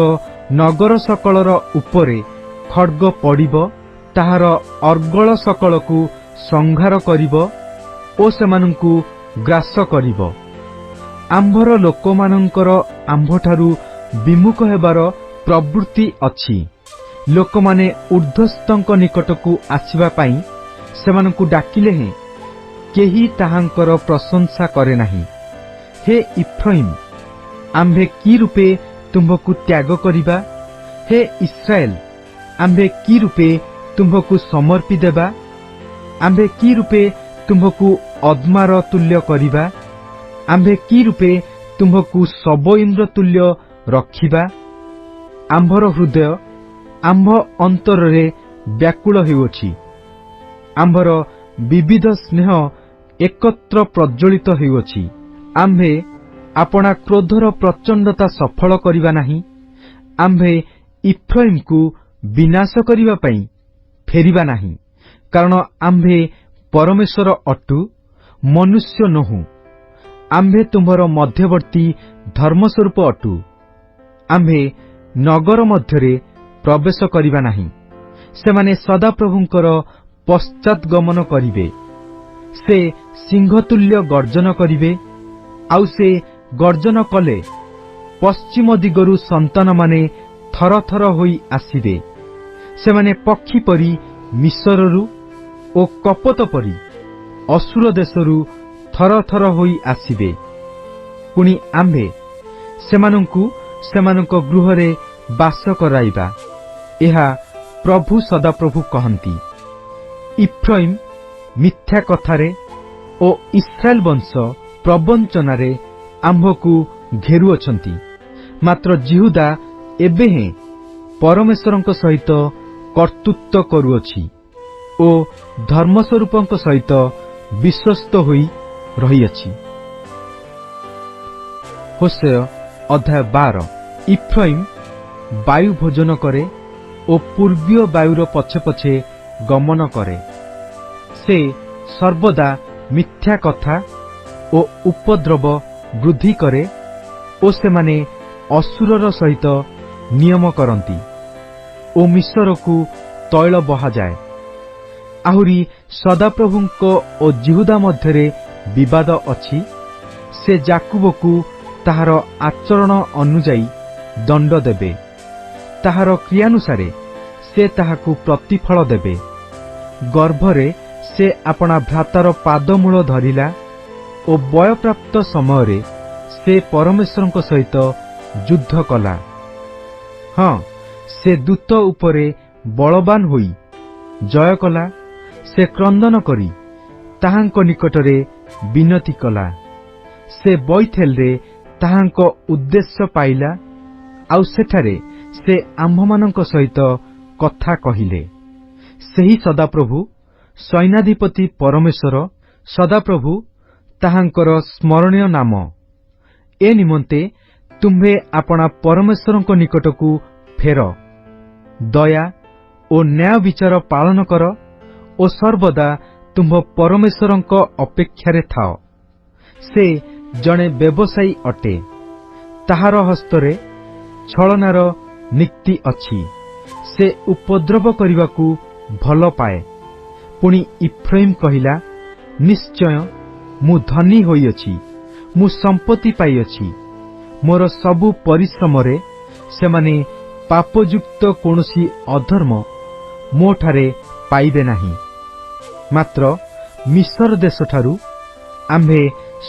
ନଗର ସକଳର ଉପରେ ଖଡ୍ଗ ପଡ଼ିବ, ତାହାର ଅର୍ଗଳ ସକଳକୁ ସଂହାର କରିବ ଓ ସେମାନଙ୍କୁ ଗ୍ରାସ କରିବ। ଆମ୍ଭର ଲୋକମାନଙ୍କର ଆମ୍ଭଠାରୁ ବିମୁଖ ହେବାର ପ୍ରବୃତ୍ତି ଅଛି। ଲୋକମାନେ ଊର୍ଦ୍ଧ୍ୱସ୍ତଙ୍କ ନିକଟକୁ ଆସିବା ପାଇଁ ସେମାନଙ୍କୁ ଡାକିଲେ ହେଁ କେହି ତାହାଙ୍କର ପ୍ରଶଂସା କରେ ନାହିଁ। ହେ ଇଫ୍ରାଇମ୍, ଆମ୍ଭେ କି ରୂପେ ତୁମ୍ଭକୁ ତ୍ୟାଗ କରିବା? ହେ ଇସ୍ରାଏଲ, ଆମ୍ଭେ କି ରୂପେ ତୁମ୍ଭକୁ ସମର୍ପି ଦେବା? ଆମ୍ଭେ କି ରୂପେ ତୁମ୍ଭକୁ ଅଦ୍ମାର ତୁଲ୍ୟ କରିବା? ଆମ୍ଭେ କି ରୂପେ ତୁମ୍ଭକୁ ଶବଇନ୍ଦ୍ର ତୁଲ୍ୟ ରଖିବା? ଆମ୍ଭର ହୃଦୟ ଆମ୍ଭ ଅନ୍ତରରେ ବ୍ୟାକୁଳ ହେଉଅଛି। ଆମ୍ଭର ବିବିଧ ସ୍ନେହ ଏକତ୍ର ପ୍ରଜ୍ୱଳିତ ହେଉଅଛି। ଆମ୍ଭେ ଆପଣା କ୍ରୋଧର ପ୍ରଚଣ୍ଡତା ସଫଳ କରିବା ନାହିଁ। ଆମ୍ଭେ ଇଫ୍ରାଇମକୁ ବିନାଶ କରିବା ପାଇଁ ଫେରିବା ନାହିଁ, କାରଣ ଆମ୍ଭେ ପରମେଶ୍ୱର ଅଟୁ, ମନୁଷ୍ୟ ନୋହୁଁ। ଆମ୍ଭେ ତୁମ୍ଭର ମଧ୍ୟବର୍ତ୍ତୀ ଧର୍ମସ୍ୱରୂପ ଅଟୁ। ଆମ୍ଭେ ନଗର ମଧ୍ୟରେ ପ୍ରବେଶ କରିବା ନାହିଁ। ସେମାନେ ସଦାପ୍ରଭୁଙ୍କର ପଶ୍ଚାତଗମନ କରିବେ। ସେ ସିଂହତୁଲ୍ୟ ଗର୍ଜନ କରିବେ। ଆଉ ସେ ଗର୍ଜନ କଲେ ପଶ୍ଚିମ ଦିଗରୁ ସନ୍ତାନମାନେ ଥର ଥର ହୋଇ ଆସିବେ। ସେମାନେ ପକ୍ଷୀ ପରି ମିଶରରୁ ଓ କପୋତ ପରି ଅସୁର ଦେଶରୁ ଥର ଥର ହୋଇ ଆସିବେ। ପୁଣି ଆମ୍ଭେ ସେମାନଙ୍କୁ ସେମାନଙ୍କ ଗୃହରେ ବାସ କରାଇବା। ଏହା ପ୍ରଭୁ ସଦାପ୍ରଭୁ କହନ୍ତି। ଇଫ୍ରାଇମ୍ ମିଥ୍ୟା କଥାରେ ଓ ଇସ୍ରାଏଲ ବଂଶ ପ୍ରବଞ୍ଚନାରେ ଆମ୍ଭକୁ ଘେରୁଅଛନ୍ତି। ମାତ୍ର ଜିହୁଦା ଏବେ ହେଁ ପରମେଶ୍ୱରଙ୍କ ସହିତ କର୍ତ୍ତୃତ୍ୱ କରୁଅଛି ଓ ଧର୍ମସ୍ୱରୂପଙ୍କ ସହିତ ବିଶ୍ୱସ୍ତ ହୋଇ ରହିଅଛି। ହୋଶେୟ ଅଧ୍ୟାୟ 12। ଇଫ୍ରାଇମ୍ ବାୟୁ ଭୋଜନ କରେ ଓ ପୂର୍ବୀୟ ବାୟୁର ପଛେ ପଛେ ଗମନ କରେ। ସେ ସର୍ବଦା ମିଥ୍ୟା କଥା ଓ ଉପଦ୍ରବ ବୃଦ୍ଧି କରେ ଓ ସେମାନେ ଅସୁରର ସହିତ ନିୟମ କରନ୍ତି ଓ ମିଶରକୁ ତୈଳ ବହାଯାଏ। ଆହୁରି ସଦାପ୍ରଭୁଙ୍କ ଓ ଜିହୁଦା ମଧ୍ୟରେ ବିବାଦ ଅଛି। ସେ ଯାକୁବକୁ ତାହାର ଆଚରଣ ଅନୁଯାୟୀ ଦଣ୍ଡ ଦେବେ। ତାହାର କ୍ରିୟାନୁସାରେ ସେ ତାହାକୁ ପ୍ରତିଫଳ ଦେବେ। ଗର୍ଭରେ ସେ ଆପଣା ଭ୍ରାତାର ପାଦମୂଳ ଧରିଲା ଓ ବୟପ୍ରାପ୍ତ ସମୟରେ ସେ ପରମେଶ୍ୱରଙ୍କ ସହିତ ଯୁଦ୍ଧ କଲା। ହଁ, ସେ ଦୂତ ଉପରେ ବଳବାନ ହୋଇ ଜୟ କଲା। ସେ କ୍ରନ୍ଦନ କରି ତାହାଙ୍କ ନିକଟରେ ବିନତି କଲା। ସେ ବୈଥେଲରେ ତାହାଙ୍କ ଉଦ୍ଦେଶ୍ୟ ପାଇଲା, ଆଉ ସେଠାରେ ସେ ଆମ୍ଭମାନଙ୍କ ସହିତ କଥା କହିଲେ। ସେହି ସଦାପ୍ରଭୁ ସୈନ୍ୟାଧିପତି ପରମେଶ୍ୱର, ସଦାପ୍ରଭୁ ତାହାଙ୍କର ସ୍ମରଣୀୟ ନାମ। ଏ ନିମନ୍ତେ ତୁମ୍ଭେ ଆପଣା ପରମେଶ୍ୱରଙ୍କ ନିକଟକୁ ଫେର, ଦୟା ଓ ନ୍ୟାୟ ବିଚାର ପାଳନ କର ଓ ସର୍ବଦା ତୁମ୍ଭ ପରମେଶ୍ୱରଙ୍କ ଅପେକ୍ଷାରେ ଥାଅ। ସେ ଜଣେ ବ୍ୟବସାୟୀ ଅଟେ, ତାହାର ହସ୍ତରେ ଛଳନାର ନିକ୍ତି ଅଛି। ସେ ଉପଦ୍ରବ କରିବାକୁ ଭଲ ପାଏ। ପୁଣି ଇଫ୍ରାଇମ୍ କହିଲା, ନିଶ୍ଚୟ ମୁଁ ଧନୀ ହୋଇଅଛି, ମୁଁ ସମ୍ପତ୍ତି ପାଇଅଛି। ମୋର ସବୁ ପରିଶ୍ରମରେ ସେମାନେ ପାପଯୁକ୍ତ କୌଣସି ଅଧର୍ମ ମୋଠାରେ ପାଇବେ ନାହିଁ। ମାତ୍ର ମିଶର ଦେଶଠାରୁ ଆମ୍ଭେ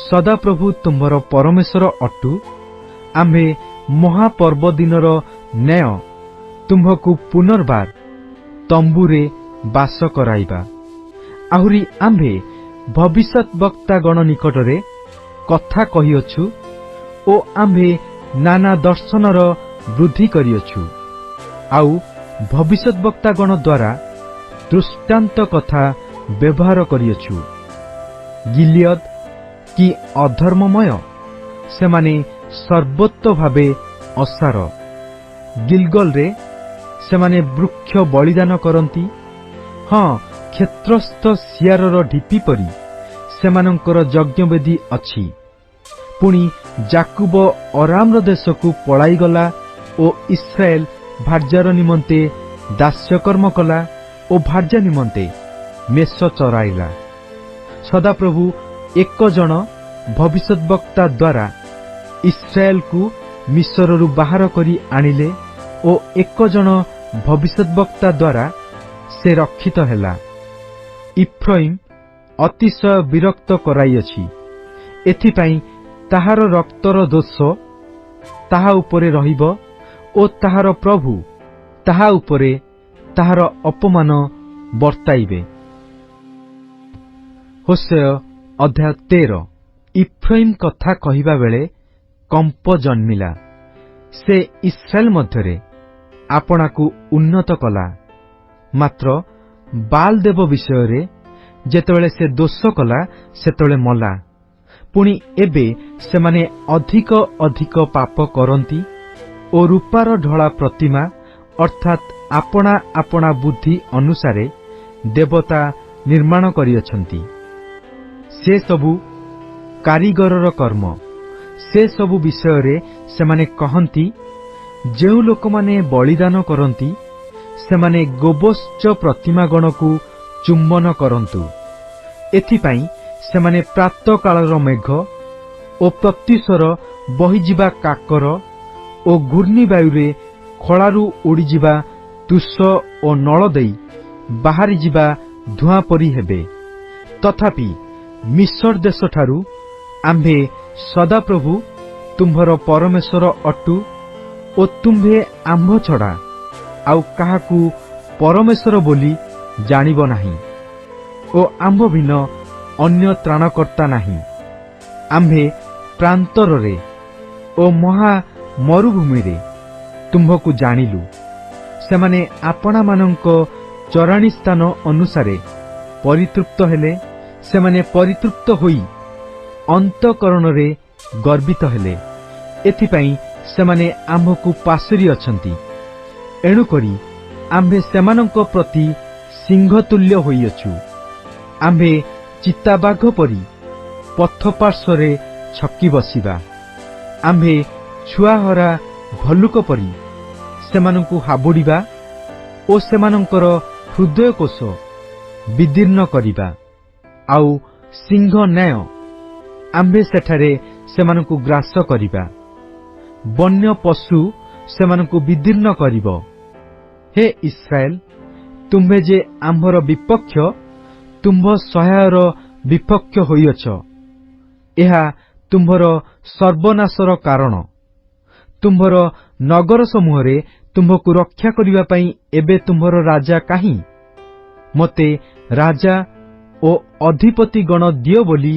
ସଦାପ୍ରଭୁ ତୁମ୍ଭର ପରମେଶ୍ୱର ଅଟୁ। ଆମ୍ଭେ ମହାପର୍ବ ଦିନର ନ୍ୟାୟ ତୁମ୍ଭକୁ ପୁନର୍ବାର ତମ୍ବୁରେ ବାସ କରାଇବା। ଆହୁରି ଆମ୍ଭେ ଭବିଷ୍ୟତ ବକ୍ତାଗଣ ନିକଟରେ କଥା କହିଅଛୁ ଓ ଆମ୍ଭେ ନାନା ଦର୍ଶନର ବୃଦ୍ଧି କରିଅଛୁ। ଆଉ ଭବିଷ୍ୟତ ବକ୍ତାଗଣ ଦ୍ୱାରା ଦୃଷ୍ଟାନ୍ତ କଥା ବ୍ୟବହାର କରିଅଛୁ। ଗିଲିୟଦ କି ଅଧର୍ମମୟ? ସେମାନେ ସର୍ବୋତ୍ତ ଭାବେ ଅସାର। ଗିଲଗଲରେ ସେମାନେ ବୃକ୍ଷ ବଳିଦାନ କରନ୍ତି। ହଁ, କ୍ଷେତ୍ରସ୍ଥ ସିଆରର ଢିପି ପରି ସେମାନଙ୍କର ଯଜ୍ଞବେଦୀ ଅଛି। ପୁଣି ଯାକୁବ ଅରାମର ଦେଶକୁ ପଳାଇଗଲା ଓ ଇସ୍ରାଏଲ ଭାର୍ଯ୍ୟାର ନିମନ୍ତେ ଦାସ୍ୟକର୍ମ କଲା ଓ ଭାର୍ଯ୍ୟା ନିମନ୍ତେ ମେଷ ଚରାଇଲା। ସଦାପ୍ରଭୁ ଏକ ଜଣ ଭବିଷ୍ୟତ ବକ୍ତା ଦ୍ୱାରା ଇସ୍ରାଏଲକୁ ମିଶରରୁ ବାହାର କରି ଆଣିଲେ ଓ ଏକ ଜଣ ଭବିଷ୍ୟତ ବକ୍ତା ଦ୍ୱାରା ସେ ରକ୍ଷିତ ହେଲା। ଇଫ୍ରାଇମ୍ ଅତିଶୟ ବିରକ୍ତ କରାଇଅଛି। ଏଥିପାଇଁ ତାହାର ରକ୍ତର ଦୋଷ ତାହା ଉପରେ ରହିବ ଓ ତାହାର ପ୍ରଭୁ ତାହା ଉପରେ ତାହାର ଅପମାନ ବର୍ତ୍ତାଇବେ। ହୋଶେୟ ଅଧ୍ୟାୟ 13। ଇଫ୍ରାଇମ୍ କଥା କହିବା ବେଳେ କମ୍ପ ଜନ୍ମିଲା। ସେ ଇସ୍ରାଏଲ ମଧ୍ୟରେ ଆପଣାକୁ ଉନ୍ନତ କଲା। ମାତ୍ର ବାଲ୍ ଦେବ ବିଷୟରେ ଯେତେବେଳେ ସେ ଦୋଷ କଲା, ସେତେବେଳେ ମଲା। ପୁଣି ଏବେ ସେମାନେ ଅଧିକ ଅଧିକ ପାପ କରନ୍ତି ଓ ରୂପାର ଢଳା ପ୍ରତିମା ଅର୍ଥାତ୍ ଆପଣା ଆପଣା ବୁଦ୍ଧି ଅନୁସାରେ ଦେବତା ନିର୍ମାଣ କରିଅଛନ୍ତି। ସେ ସବୁ କାରିଗରର କର୍ମ। ସେ ସବୁ ବିଷୟରେ ସେମାନେ କହନ୍ତି, ଯେଉଁ ଲୋକମାନେ ବଳିଦାନ କରନ୍ତି ସେମାନେ ଗୋବଶ୍ଚ ପ୍ରତିମାଗଣକୁ ଚୁମ୍ବନ କରନ୍ତୁ। ଏଥିପାଇଁ ସେମାନେ ପ୍ରାତଃକାଳର ମେଘ ଓ ପ୍ରତ୍ୟୁଷର ବହିଯିବା କାକର ଓ ଘୂର୍ଣ୍ଣିବାୟୁରେ ଖଳାରୁ ଉଡ଼ିଯିବା ତୁଷ ଓ ନଳ ଦେଇ ବାହାରିଯିବା ଧୂଆଁ ପରି ହେବେ। ତଥାପି ମିଶର ଦେଶଠାରୁ ଆମ୍ଭେ ସଦାପ୍ରଭୁ ତୁମ୍ଭର ପରମେଶ୍ୱର ଅଟୁ ଓ ତୁମ୍ଭେ ଆମ୍ଭ ଛଡ଼ା ଆଉ କାହାକୁ ପରମେଶ୍ୱର ବୋଲି ଜାଣିବ ନାହିଁ ଓ ଆମ୍ଭ ଭିନ୍ନ ଅନ୍ୟ ତ୍ରାଣକର୍ତ୍ତା ନାହିଁ। ଆମ୍ଭେ ପ୍ରାନ୍ତରରେ ଓ ମହା ମରୁଭୂମିରେ ତୁମ୍ଭକୁ ଜାଣିଲୁ। ସେମାନେ ଆପଣାମାନଙ୍କ ଚରାଣୀ ସ୍ଥାନ ଅନୁସାରେ ପରିତୃପ୍ତ ହେଲେ। ସେମାନେ ପରିତୃପ୍ତ ହୋଇ ଅନ୍ତଃକରଣରେ ଗର୍ବିତ ହେଲେ। ଏଥିପାଇଁ ସେମାନେ ଆମ୍ଭକୁ ପାଶୋରି ଅଛନ୍ତି। ଏଣୁକରି ଆମ୍ଭେ ସେମାନଙ୍କ ପ୍ରତି ସିଂହତୁଲ୍ୟ ହୋଇଅଛୁ। ଆମ୍ଭେ ଚିତାବାଘ ପରି ପଥପାର୍ଶ୍ୱରେ ଛକି ବସିବା। ଆମ୍ଭେ ଛୁଆହରା ଭଲ୍ଲୁକ ପରି ସେମାନଙ୍କୁ ହାବୁଡ଼ିବା ଓ ସେମାନଙ୍କର ହୃଦୟକୋଷ ବିଦୀର୍ଣ୍ଣ କରିବା। ଆଉ ସିଂହ ନ୍ୟାୟ ଆମ୍ଭେ ସେଠାରେ ସେମାନଙ୍କୁ ଗ୍ରାସ କରିବା। ବନ୍ୟ ପଶୁ ସେମାନଙ୍କୁ ବିଦୀର୍ଣ୍ଣ କରିବ। ହେ ଇସ୍ରାଏଲ, ତୁମ୍ଭେ ଯେ ଆମ୍ଭର ବିପକ୍ଷ, ତୁମ୍ଭ ସହାୟର ବିପକ୍ଷ ହୋଇଅଛ। ଏହା ତୁମ୍ଭର ସର୍ବନାଶର କାରଣ। ତୁମ୍ଭର ନଗର ସମୂହରେ ତୁମ୍ଭକୁ ରକ୍ଷା କରିବା ପାଇଁ ଏବେ ତୁମ୍ଭର ରାଜା କାହିଁ? ମୋତେ ରାଜା ଓ ଅଧିପତି ଗଣ ଦିଅ ବୋଲି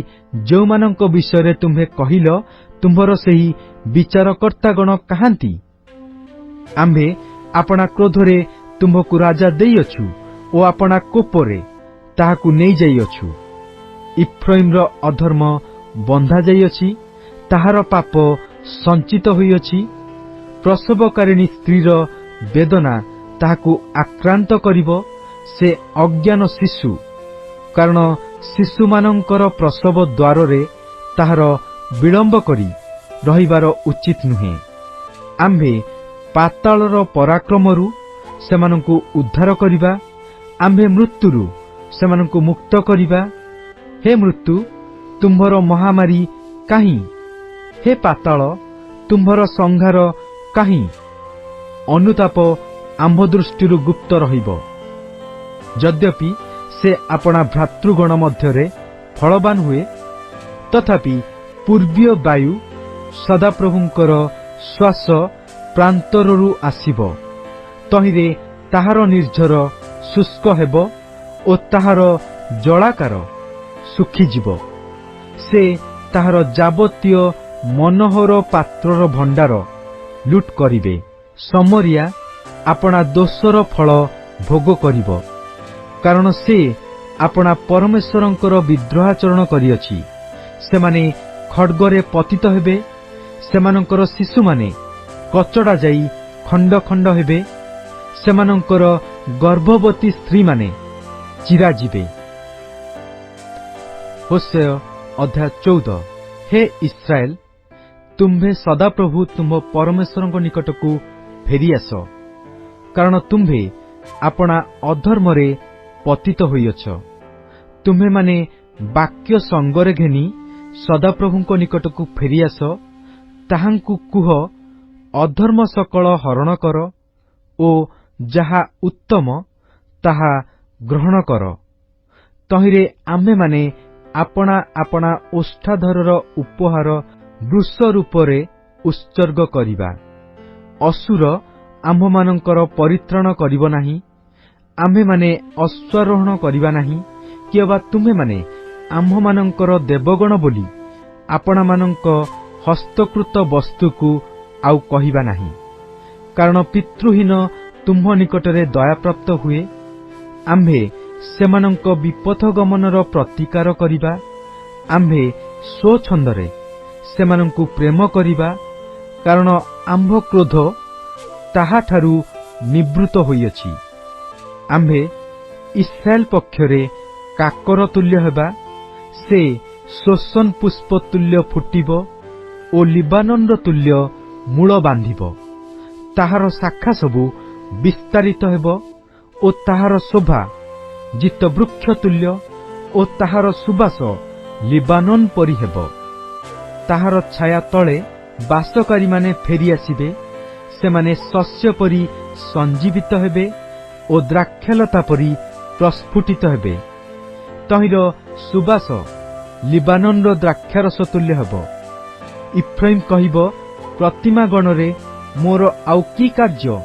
ଯେଉଁମାନଙ୍କ ବିଷୟରେ ତୁମ୍ଭେ କହିଲ, ତୁମ୍ଭର ସେହି ବିଚାରକର୍ତ୍ତାଗଣ କାହାନ୍ତି? ଆମ୍ଭେ ଆପଣା କ୍ରୋଧରେ ତୁମ୍ଭକୁ ରାଜା ଦେଇଅଛୁ ଓ ଆପଣା କୋପରେ ତାହାକୁ ନେଇଯାଇଅଛୁ। ଇଫ୍ରାଇମର ଅଧର୍ମ ବନ୍ଧା ଯାଇଅଛି, ତାହାର ପାପ ସଞ୍ଚିତ ହୋଇଅଛି। ପ୍ରସବକାରିଣୀ ସ୍ତ୍ରୀର ବେଦନା ତାହାକୁ ଆକ୍ରାନ୍ତ କରିବ। ସେ ଅଜ୍ଞାନ ଶିଶୁ, କାରଣ ଶିଶୁମାନଙ୍କର ପ୍ରସବ ଦ୍ୱାରରେ ତାହାର ବିଳମ୍ବ କରି ରହିବାର ଉଚିତ ନୁହେଁ। ଆମ୍ଭେ ପାତାଳର ପରାକ୍ରମରୁ ସେମାନଙ୍କୁ ଉଦ୍ଧାର କରିବା, ଆମ୍ଭେ ମୃତ୍ୟୁରୁ ସେମାନଙ୍କୁ ମୁକ୍ତ କରିବା। ହେ ମୃତ୍ୟୁ, ତୁମ୍ଭର ମହାମାରୀ କାହିଁ? ହେ ପାତାଳ, ତୁମ୍ଭର ସଂହାର କାହିଁ? ଅନୁତାପ ଆମ୍ଭ ଦୃଷ୍ଟିରୁ ଗୁପ୍ତ ରହିବ। ଯଦ୍ୟପି ସେ ଆପଣା ଭ୍ରାତୃଗଣ ମଧ୍ୟରେ ଫଳବାନ ହୁଏ, ତଥାପି ପୂର୍ବୀୟ ବାୟୁ ସଦାପ୍ରଭୁଙ୍କର ଶ୍ୱାସ ପ୍ରାନ୍ତରରୁ ଆସିବ। ତହିଁରେ ତାହାର ନିର୍ଝର ଶୁଷ୍କ ହେବ ଓ ତାହାର ଜଳାକାର ଶୁଖିଯିବ। ସେ ତାହାର ଯାବତୀୟ ମନୋହର ପାତ୍ରର ଭଣ୍ଡାର ଲୁଟ କରିବେ। ସମରିଆ ଆପଣା ଦୋଷର ଫଳ ଭୋଗ କରିବ, କାରଣ ସେ ଆପଣା ପରମେଶ୍ୱରଙ୍କର ବିଦ୍ରୋହାଚରଣ କରିଅଛି। ସେମାନେ ଖଡ୍ଗରେ ପତିତ ହେବେ, ସେମାନଙ୍କର ଶିଶୁମାନେ କଚଡ଼ା ଯାଇ ଖଣ୍ଡ ଖଣ୍ଡ ହେବେ, ସେମାନଙ୍କର ଗର୍ଭବତୀ ସ୍ତ୍ରୀମାନେ ଚିରାଯିବେ। ହୋଶେୟ ଅଧ୍ୟାୟ 14। ହେ ଇସ୍ରାଏଲ, ତୁମ୍ଭେ ସଦାପ୍ରଭୁ ତୁମ୍ଭ ପରମେଶ୍ୱରଙ୍କ ନିକଟକୁ ଫେରିଆସ, କାରଣ ତୁମ୍ଭେ ଆପଣା ଅଧର୍ମରେ ପତିତ ହୋଇଅଛ। ତୁମ୍ଭେମାନେ ବାକ୍ୟ ସଙ୍ଗରେ ଘେନି ସଦାପ୍ରଭୁଙ୍କ ନିକଟକୁ ଫେରିଆସ। ତାହାଙ୍କୁ କୁହ, ଅଧର୍ମ ସକଳ ହରଣ କର ଓ ଯାହା ଉତ୍ତମ ତାହା ଗ୍ରହଣ କର। ତହିଁରେ ଆମ୍ଭେମାନେ ଆପଣା ଆପଣା ଓଷ୍ଠାଧରର ଉପହାର ବୃଷ ରୂପରେ ଉତ୍ସର୍ଗ କରିବା। ଅସୁର ଆମ୍ଭମାନଙ୍କର ପରିତ୍ରାଣ କରିବ ନାହିଁ। ଆମ୍ଭେମାନେ ଅଶ୍ୱାରୋହଣ କରିବା ନାହିଁ, କି ଅବା ତୁମ୍ଭେମାନେ ଆମ୍ଭମାନଙ୍କର ଦେବଗଣ ବୋଲି ଆପଣାମାନଙ୍କ ହସ୍ତକୃତ ବସ୍ତୁକୁ ଆଉ କହିବା ନାହିଁ। କାରଣ ପିତୃହୀନ ତୁମ୍ଭ ନିକଟରେ ଦୟାପ୍ରାପ୍ତ ହୁଏ। ଆମ୍ଭେ ସେମାନଙ୍କ ବିପଥ ଗମନର ପ୍ରତିକାର କରିବା। ଆମ୍ଭେ ସ୍ୱଚ୍ଛନ୍ଦରେ ସେମାନଙ୍କୁ ପ୍ରେମ କରିବା, କାରଣ ଆମ୍ଭ କ୍ରୋଧ ତାହାଠାରୁ ନିବୃତ୍ତ ହୋଇଅଛି। ଆମ୍ଭେ ଇସ୍ରାଏଲ ପକ୍ଷରେ କାକର ତୁଲ୍ୟ ହେବା। ସେ ଶୋଷଣ ପୁଷ୍ପ ତୁଲ୍ୟ ଫୁଟିବ ଓ ଲିବାନନର ତୁଲ୍ୟ ମୂଳ ବାନ୍ଧିବ। ତାହାର ଶାଖା ସବୁ ବିସ୍ତାରିତ ହେବ ଓ ତାହାର ଶୋଭା ଜିତବୃକ୍ଷ ତୁଲ୍ୟ ଓ ତାହାର ସୁବାସ ଲିବାନନ ପରି ହେବ। ତାହାର ଛାୟା ତଳେ ବାସକାରୀମାନେ ଫେରିଆସିବେ। ସେମାନେ ଶସ୍ୟ ପରି ସଞ୍ଜୀବିତ ହେବେ ଓ ଦ୍ରାକ୍ଷାଲତା ପରି ପ୍ରସ୍ଫୁଟିତ ହେବେ। ତହିଁର ସୁବାସ ଲିବାନନର ଦ୍ରାକ୍ଷାରସ ତୁଲ୍ୟ ହେବ। ଇଫ୍ରାଇମ କହିବ, ପ୍ରତିମା ଗଣରେ ମୋର ଆଉ କି କାର୍ଯ୍ୟ?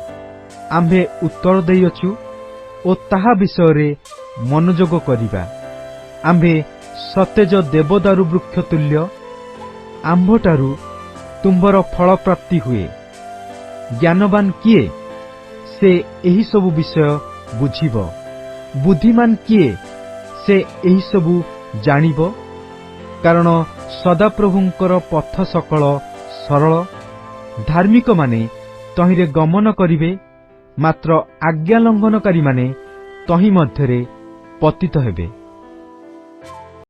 ଆମ୍ଭେ ଉତ୍ତର ଦେଇଅଛୁ ଓ ତାହା ବିଷୟରେ ମନୋଯୋଗ କରିବା। ଆମ୍ଭେ ସତେଜ ଦେବଦାରୁ ବୃକ୍ଷ ତୁଲ୍ୟ। ଆମ୍ଭଠାରୁ ତୁମ୍ଭର ଫଳ ପ୍ରାପ୍ତି ହୁଏ। ଜ୍ଞାନବାନ କିଏ? ସେ ଏହି ସବୁ ବିଷୟ ବୁଝିବ। ବୁଦ୍ଧିମାନ କିଏ? ସେ ଏହି ସବୁ ଜାଣିବ। କାରଣ ସଦାପ୍ରଭୁଙ୍କର ପଥ ସକଳ ସରଳ। ଧାର୍ମିକମାନେ ତହିଁରେ ଗମନ କରିବେ, ମାତ୍ର ଆଜ୍ଞା ଲଙ୍ଘନକାରୀମାନେ ତହିଁ ମଧ୍ୟରେ ପତିତ ହେବେ।